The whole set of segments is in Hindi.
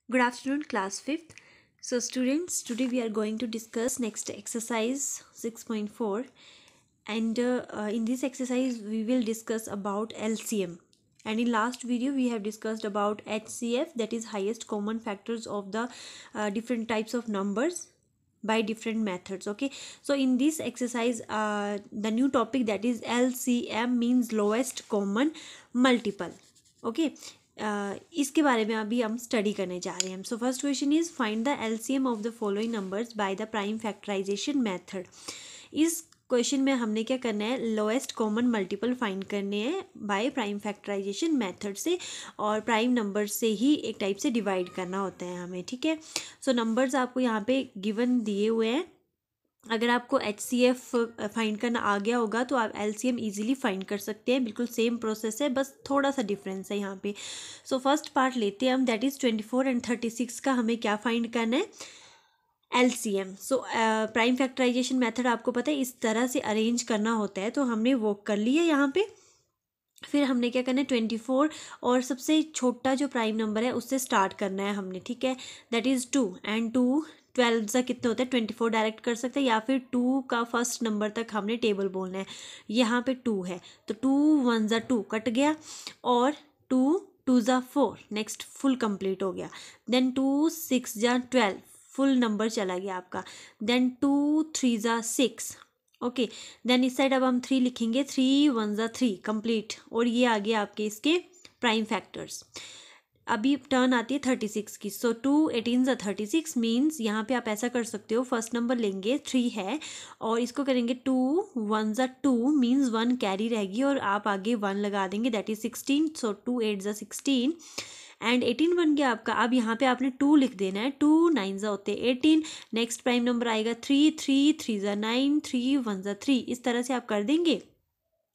Good afternoon, class 5th. So students, today we are going to discuss next exercise 6.4, and in this exercise we will discuss about LCM. And in last video we have discussed about HCF, that is highest common factors of the different types of numbers by different methods. Okay, so in this exercise the new topic, that is LCM, means lowest common multiple. Okay, इसके बारे में अभी हम स्टडी करने जा रहे हैं. So first question is find the LCM of the following numbers by the prime factorisation method. इस क्वेश्चन में हमने क्या करना है, लोएस्ट कॉमन मल्टीपल फाइंड करने हैं बाय प्राइम फैक्टराइजेशन मेथड से, और प्राइम नंबर से ही एक टाइप से डिवाइड करना होता है हमें. ठीक है, सो नंबर्स आपको यहाँ पे गिवन दिए हुए हैं. अगर आपको HCF फाइंड करना आ गया होगा तो आप LCM इजीली फाइंड कर सकते हैं. बिल्कुल सेम प्रोसेस है, बस थोड़ा सा डिफरेंस है यहाँ पे. सो फर्स्ट पार्ट लेते हैं हम, दैट इज़ 24 एंड 36 का हमें क्या फाइंड करना है, LCM. So prime factorisation method आपको पता है इस तरह से अरेंज करना होता है, तो हमने वो कर लिया यहाँ पे. फिर हमने क्या करना है, 24 और सबसे छोटा जो प्राइम नंबर है उससे स्टार्ट करना है हमने. ठीक है, दैट इज़ 2 एंड 2 12 से कितने होते हैं, 24 डायरेक्ट कर सकते हैं, या फिर 2 का फर्स्ट नंबर तक हमने टेबल बोलना है. यहाँ पे 2 है तो 2 1 ज़ा 2 कट गया, और 2 2 ज़ा 4, नेक्स्ट फुल कंप्लीट हो गया. देन 2 6 ज़ा 12, फुल नंबर चला गया आपका. देन 2 3 ज़ा 6. ओके, देन इस साइड अब हम 3 लिखेंगे, 3 1 ज़ा 3 कंप्लीट, और ये आ गया आपके इसके प्राइम फैक्टर्स. अभी टर्न आती है 36 की. सो 2 18 ज़ा 36 मीन्स यहाँ पे आप ऐसा कर सकते हो, फर्स्ट नंबर लेंगे 3 है और इसको करेंगे 2 1 ज़ा 2 मीन्स 1 कैरी रहेगी और आप आगे 1 लगा देंगे, दैट इज 16. सो 2 8 ज़ा 16 एंड 18 बन गया आपका. अब यहाँ पे आपने 2 लिख देना है, 2 9 ज़ा होते 18. नेक्स्ट प्राइम नंबर आएगा 3 3 3 ज़ा 9 3 1 ज़ा 3. इस तरह से आप कर देंगे.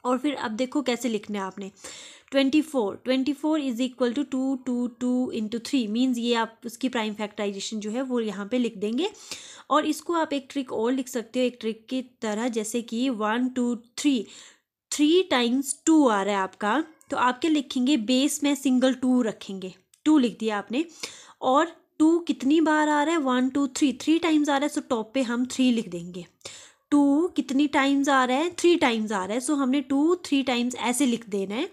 और फिर अब देखो कैसे लिखना है आपने, 24 is equal to 2 2 2 into 3 means ये आप उसकी प्राइम फैक्टराइजेशन जो है वो यहाँ पे लिख देंगे. और इसको आप एक ट्रिक और लिख सकते हो, एक ट्रिक की तरह, जैसे कि 1 2 3 3 टाइम्स 2 आ रहा है आपका, तो आप क्या लिखेंगे, बेस में सिंगल 2 रखेंगे, 2 लिख दिया आपने. और 2 कितनी बार आ रहा है, 1 2 3 टाइम्स आ रहा है, सो टॉप पे हम 3 लिख देंगे. 2 कितनी टाइम्स आ रहा है, 3 टाइम्स आ रहा है, सो हमने 2 3 टाइम्स ऐसे लिख देना है.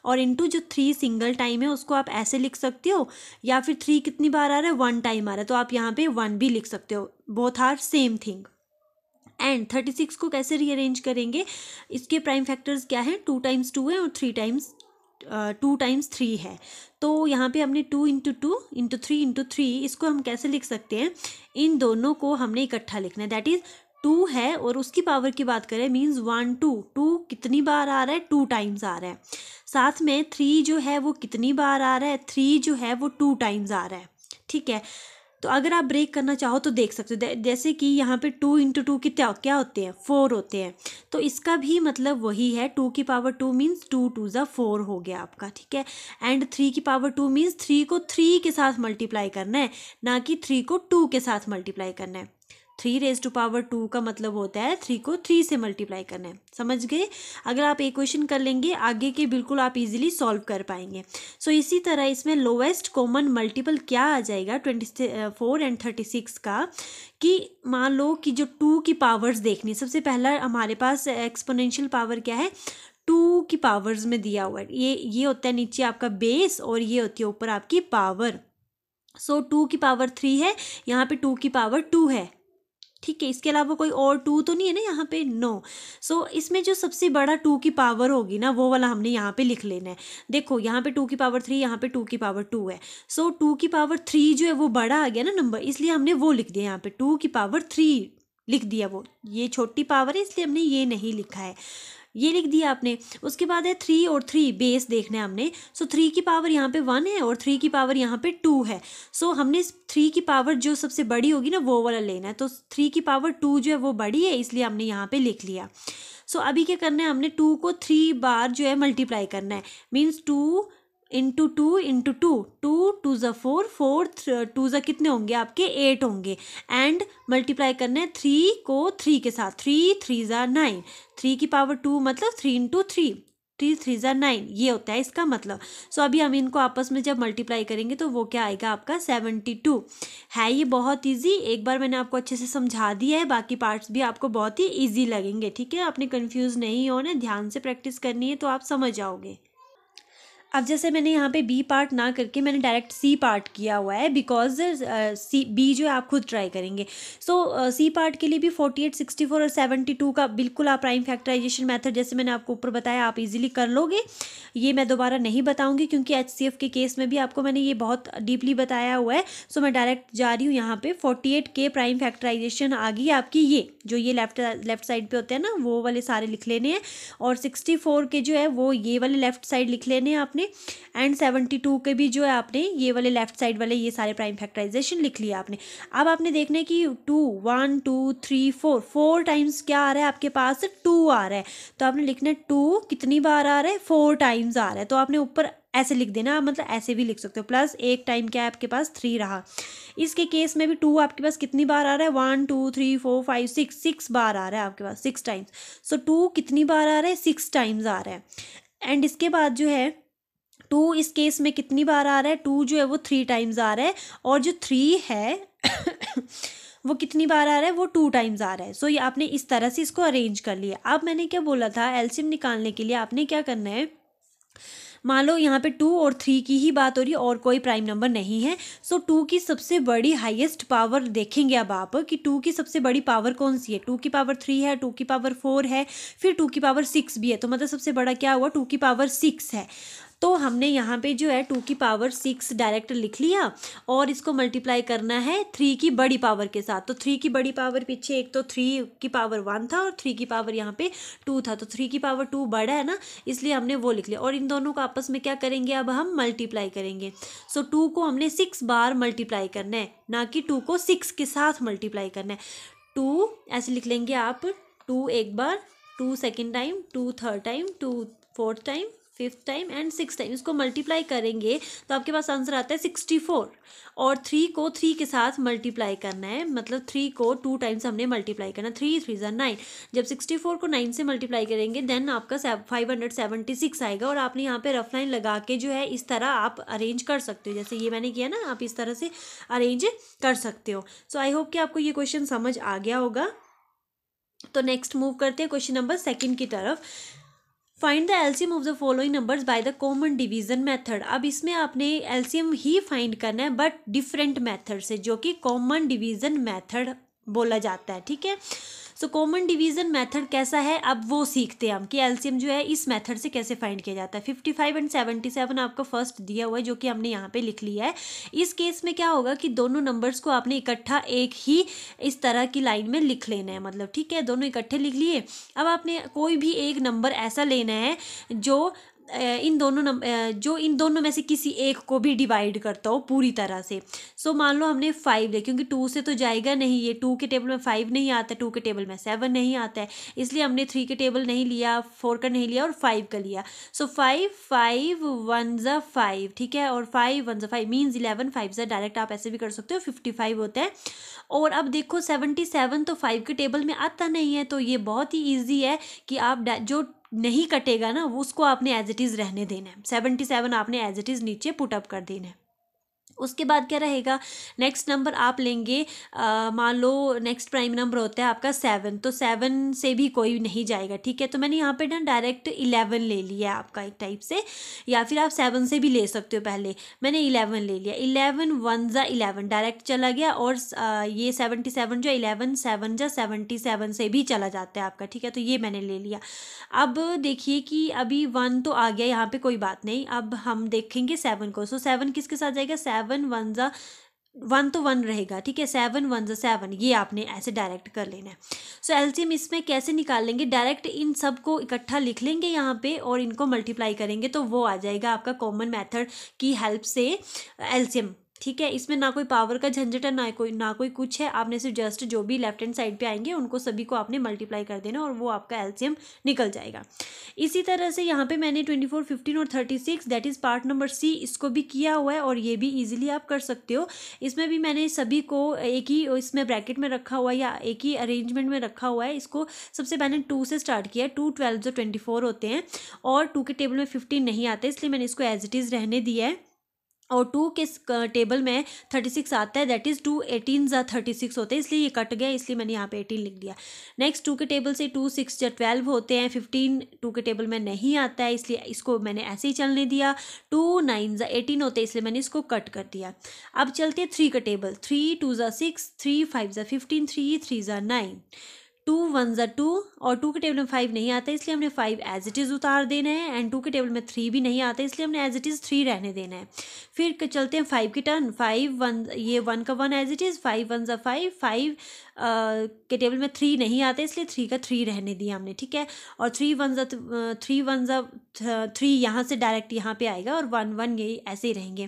और इनटू जो 3 सिंगल टाइम है उसको आप ऐसे लिख सकते हो, या फिर 3 कितनी बार आ रहा है, 1 टाइम आ रहा है, तो आप यहाँ पे 1 भी लिख सकते हो. Both are same thing. And 36 को कैसे रीअरेंज करेंगे, इसके प्राइम फैक्टर्स क्या है, 2 टाइम्स 2 है और 2 टाइम्स 3 है. तो यहाँ पे हमने 2 इंटू 2 इंटू 3 इंटू 3, इसको हम कैसे लिख सकते हैं, इन दोनों को हमने इकट्ठा लिखना है. दैट इज 2 है और उसकी पावर की बात करें मीन्स 1 2 2 कितनी बार आ रहा है, 2 टाइम्स आ रहा है. साथ में 3 जो है वो कितनी बार आ रहा है, 3 जो है वो 2 टाइम्स आ रहा है. ठीक है, तो अगर आप ब्रेक करना चाहो तो देख सकते हो, जैसे कि यहाँ पे 2 इंटू 2 क्या होते हैं, 4 होते हैं. तो इसका भी मतलब वही है, 2 की पावर 2 मीन्स 2 2 ज़ा 4 हो गया आपका. ठीक है, एंड 3 की पावर 2 मीन्स 3 को 3 के साथ मल्टीप्लाई करना है, ना कि 3 को 2 के साथ मल्टीप्लाई करना है. 3 रेज टू पावर 2 का मतलब होता है 3 को 3 से मल्टीप्लाई करना है. समझ गए, अगर आप इक्वेशन कर लेंगे आगे के बिल्कुल आप इजीली सॉल्व कर पाएंगे. सो इसी तरह इसमें लोवेस्ट कॉमन मल्टीपल क्या आ जाएगा 24 एंड 36 का, कि मान लो कि जो 2 की पावर्स देखनी, सबसे पहला हमारे पास एक्सपोनेंशियल पावर क्या है, 2 की पावर्स में दिया हुआ है. ये होता है नीचे आपका बेस और ये होती है ऊपर आपकी पावर. सो 2 की पावर 3 है, यहाँ पे 2 की पावर 2 है. ठीक है, इसके अलावा कोई और 2 तो नहीं है ना यहाँ पे, नो. सो इसमें जो सबसे बड़ा 2 की पावर होगी ना, वो वाला हमने यहाँ पे लिख लेना है. देखो यहाँ पे 2 की पावर 3, यहाँ पे 2 की पावर 2 है. सो 2 की पावर 3 जो है वो बड़ा आ गया ना नंबर, इसलिए हमने वो लिख दिया यहाँ पे, 2 की पावर 3 लिख दिया. वो ये छोटी पावर है इसलिए हमने ये नहीं लिखा है, ये लिख दिया आपने. उसके बाद है 3 और 3 बेस देखना है हमने. सो 3 की पावर यहाँ पे 1 है और 3 की पावर यहाँ पे 2 है. सो हमने 3 की पावर जो सबसे बड़ी होगी ना वो वाला लेना है. तो 3 की पावर 2 जो है वो बड़ी है, इसलिए हमने यहाँ पे लिख लिया. सो अभी क्या करना है, हमने 2 को 3 बार जो है मल्टीप्लाई करना है, मीन्स 2 इंटू 2 इंटू 2, 2 2 ज़ा 4 4 2 ज़ा कितने होंगे आपके 8 होंगे. एंड मल्टीप्लाई करना है 3 को 3 के साथ, 3 3 ज़ा 9, 3 की पावर 2 मतलब 3 इंटू 3, 3 3 ज़ा 9, ये होता है इसका मतलब। सो अभी हम इनको आपस में जब मल्टीप्लाई करेंगे तो वो क्या आएगा आपका 72 है। ये बहुत इजी, एक बार मैंने आपको अच्छे से समझा दिया है, बाकी पार्ट्स भी आपको बहुत ही इजी लगेंगे, ठीक है। आपने कंफ्यूज नहीं होना, ध्यान से प्रैक्टिस करनी है तो आप समझ जाओगे। अब जैसे मैंने यहाँ पे बी पार्ट ना करके मैंने डायरेक्ट सी पार्ट किया हुआ है, बिकॉज सी बी जो है आप खुद ट्राई करेंगे। सो सी पार्ट के लिए भी 48, 64 और 72 का बिल्कुल आप प्राइम फैक्टराइजेशन मेथड जैसे मैंने आपको ऊपर बताया आप इजीली कर लोगे। ये मैं दोबारा नहीं बताऊंगी क्योंकि HCF के केस में भी आपको मैंने ये बहुत डीपली बताया हुआ है। सो मैं डायरेक्ट जा रही हूँ यहाँ पे 48 के प्राइम फैक्टराइजेशन आ गई आपकी, ये जो ये लेफ्ट साइड पे होते हैं ना वो वाले सारे लिख लेने हैं, और 64 के जो है वो ये वाले लेफ्ट साइड लिख लेने हैं आपने, एंड 72 के भी जो है आपने ये वाले लेफ्ट साइड वाले ये सारे प्राइम फैक्टराइजेशन लिख लिया आपने। अब आपने देखना है कि 2 1 2 3 4 टाइम्स क्या आ रहा है आपके पास 2 आ रहा है, तो आपने लिखना है 2 कितनी बार आ रहा है 4 टाइम्स आ रहा है, तो आपने ऊपर ऐसे लिख देना, मतलब ऐसे भी लिख सकते हो, प्लस एक टाइम क्या है आपके पास 3 रहा। इसके केस में भी 2 आपके पास कितनी बार आ रहा है 1 2 3 4 5 6 बार आ रहा है आपके पास 6 टाइम्स। सो 2 कितनी बार आ रहा है 6 टाइम्स आ रहा है। एंड इसके बाद जो है 2 इस केस में कितनी बार आ रहा है 2 जो है वो 3 टाइम्स आ रहा है, और जो 3 है वो कितनी बार आ रहा है वो 2 टाइम्स आ रहा है। सो ये आपने इस तरह से इसको अरेंज कर लिया। अब मैंने क्या बोला था, एलसीएम निकालने के लिए आपने क्या करना है, मान लो यहाँ पे 2 और 3 की ही बात हो रही है और कोई प्राइम नंबर नहीं है। सो 2 की सबसे बड़ी हाईएस्ट पावर देखेंगे अब आप कि 2 की सबसे बड़ी पावर कौन सी है। 2 की पावर 3 है, 2 की पावर 4 है, फिर 2 की पावर 6 भी है, तो मतलब सबसे बड़ा क्या हुआ 2 की पावर 6 है। तो हमने यहाँ पे जो है 2 की पावर 6 डायरेक्ट लिख लिया, और इसको मल्टीप्लाई करना है 3 की बड़ी पावर के साथ। तो 3 की बड़ी पावर पीछे एक तो 3 की पावर 1 था और 3 की पावर यहाँ पे 2 था, तो 3 की पावर 2 बड़ा है ना, इसलिए हमने वो लिख लिया। और इन दोनों को आपस में क्या करेंगे अब हम मल्टीप्लाई करेंगे। सो 2 को हमने 6 बार मल्टीप्लाई करना है, ना कि 2 को 6 के साथ मल्टीप्लाई करना है। 2 ऐसे लिख लेंगे आप, 2 एक बार, 2 second time, 2 third time, 2 fourth time, 5th time and 6th time. इसको मल्टीप्लाई करेंगे तो आपके पास आंसर आता है 64, और 3 को 3 के साथ मल्टीप्लाई करना है, मतलब 3 को 2 टाइम्स हमने मल्टीप्लाई करना, 3 3 ज़ा 9। जब 64 को 9 से मल्टीप्लाई करेंगे देन आपका 576 आएगा, और आपने यहाँ पे रफ लाइन लगा के जो है इस तरह आप अरेंज कर सकते हो, जैसे ये मैंने किया ना, आप इस तरह से अरेंज कर सकते हो। सो आई होप कि आपको ये क्वेश्चन समझ आ गया होगा। तो नेक्स्ट मूव करते हैं क्वेश्चन नंबर 2 की तरफ। Find the LCM of the following numbers by the common division method. अब इसमें आपने एलसीएम ही फाइंड करना है बट डिफरेंट मेथड से, जो कि कॉमन डिवीजन मेथड बोला जाता है, ठीक है। सो कॉमन डिवीजन मेथड कैसा है अब वो सीखते हैं हम, कि एलसीएम जो है इस मेथड से कैसे फाइंड किया जाता है। 55 एंड 77 आपका फर्स्ट दिया हुआ है, जो कि हमने यहाँ पे लिख लिया है। इस केस में क्या होगा कि दोनों नंबर्स को आपने इकट्ठा एक ही इस तरह की लाइन में लिख लेना है, मतलब ठीक है, दोनों इकट्ठे लिख लिए। अब आपने कोई भी एक नंबर ऐसा लेना है जो इन दोनों में से किसी एक को भी डिवाइड करता हो पूरी तरह से। सो मान लो हमने 5 ले, क्योंकि 2 से तो जाएगा नहीं, ये 2 के टेबल में 5 नहीं आता है, 2 के टेबल में 7 नहीं आता है, इसलिए हमने 3 के टेबल नहीं लिया, 4 का नहीं लिया और 5 का लिया। सो 5 5 1 ज़ा 5, ठीक है, और 5 1 ज़ा 5 मीन्स 11, 5 ज़ा डायरेक्ट आप ऐसे भी कर सकते हो 55 होता है। और अब देखो 77 तो 5 के टेबल में आता नहीं है, तो ये बहुत ही ईजी है कि आप जो नहीं कटेगा ना उसको आपने एज इट इज़ रहने देना है। 77 आपने एज इट इज़ नीचे पुट अप कर देना है। उसके बाद क्या रहेगा, नेक्स्ट नंबर आप लेंगे, मान लो नेक्स्ट प्राइम नंबर होता है आपका 7, तो 7 से भी कोई नहीं जाएगा, ठीक है। तो मैंने यहाँ पे ना डायरेक्ट 11 ले लिया है आपका एक टाइप से, या फिर आप 7 से भी ले सकते हो, पहले मैंने 11 ले लिया। 11 1 ज़ा 11 डायरेक्ट चला गया, और ये 77 जो 11 7 ज़ा 77 से भी चला जाता है आपका, ठीक है, तो ये मैंने ले लिया। अब देखिए कि अभी 1 तो आ गया यहाँ पे, कोई बात नहीं, अब हम देखेंगे 7 को। सो 7 किसके साथ जाएगा, 7 1 ज़ा 1 तो 1 रहेगा, ठीक है, 7 1 ज़ा 7, ये आपने ऐसे डायरेक्ट कर लेना है। सो एलसीएम इसमें कैसे निकाल लेंगे, डायरेक्ट इन सब को इकट्ठा लिख लेंगे यहाँ पे और इनको मल्टीप्लाई करेंगे, तो वो आ जाएगा आपका कॉमन मेथड की हेल्प से एलसीएम, ठीक है। इसमें ना कोई पावर का झंझट है, ना कोई कुछ है, आपने सिर्फ जस्ट जो भी लेफ्ट हैंड साइड पे आएंगे उनको सभी को आपने मल्टीप्लाई कर देना और वो आपका एलसीएम निकल जाएगा। इसी तरह से यहाँ पे मैंने 24, 15 और 36 that is part number C इसको भी किया हुआ है और ये भी ईजिली आप कर सकते हो। इसमें भी मैंने सभी को एक ही इसमें ब्रैकेट में रखा हुआ है या एक ही अरेंजमेंट में रखा हुआ है। इसको सबसे मैंने 2 से स्टार्ट किया है, 2 12 जो 24 होते हैं और 2 के टेबल में 15 नहीं आते, इसलिए मैंने इसको एज इट इज़ रहने दिया है। और 2 के टेबल में 36 आता है, दैट इज़ 2 18 जा 36 होते हैं, इसलिए ये कट गया, इसलिए मैंने यहाँ पे 18 लिख दिया। नेक्स्ट 2 के टेबल से 2 6 जा 12 होते हैं, 15 2 के टेबल में नहीं आता है, इसलिए इसको मैंने ऐसे ही चलने दिया। 2 9 जा 18 होते हैं, इसलिए मैंने इसको कट कर दिया। अब चलते हैं 3 का टेबल, 3 2 जा 6, 3 5 जा 15, 3 3 जा 9, 2 1 जा 2 और 2 के टेबल में 5 नहीं आता, इसलिए हमने 5 एज इट इज़ उतार देना है। एंड 2 के टेबल में 3 भी नहीं आता, इसलिए हमने एज इट इज़ 3 रहने देना है। फिर चलते हैं 5 की टर्न, 5 1 ये 1 का 1 एज इट इज़, 5 1 जा 5, 5 के टेबल में 3 नहीं आता, इसलिए 3 का 3 रहने दिया हमने, ठीक है। और 3 1 जा 3 यहाँ से डायरेक्ट यहाँ पे आएगा और 1 1 ये ऐसे ही रहेंगे।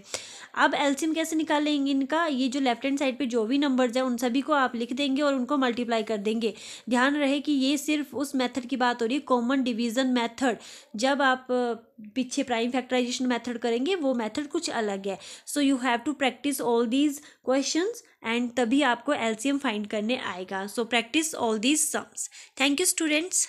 अब एलसीएम कैसे निकालेंगे इनका, ये जो लेफ्ट हैंड साइड पे जो भी नंबर्स है उन सभी को आप लिख देंगे और उनको मल्टीप्लाई कर देंगे। ध्यान रहे कि ये सिर्फ उस मेथड की बात हो रही है, कॉमन डिवीजन मेथड। जब आप पीछे प्राइम फैक्टराइजेशन मेथड करेंगे वो मेथड कुछ अलग है। So you have to practice all these questions and तभी आपको एलसीएम फाइंड करने आएगा। So practice all these sums. Thank you students.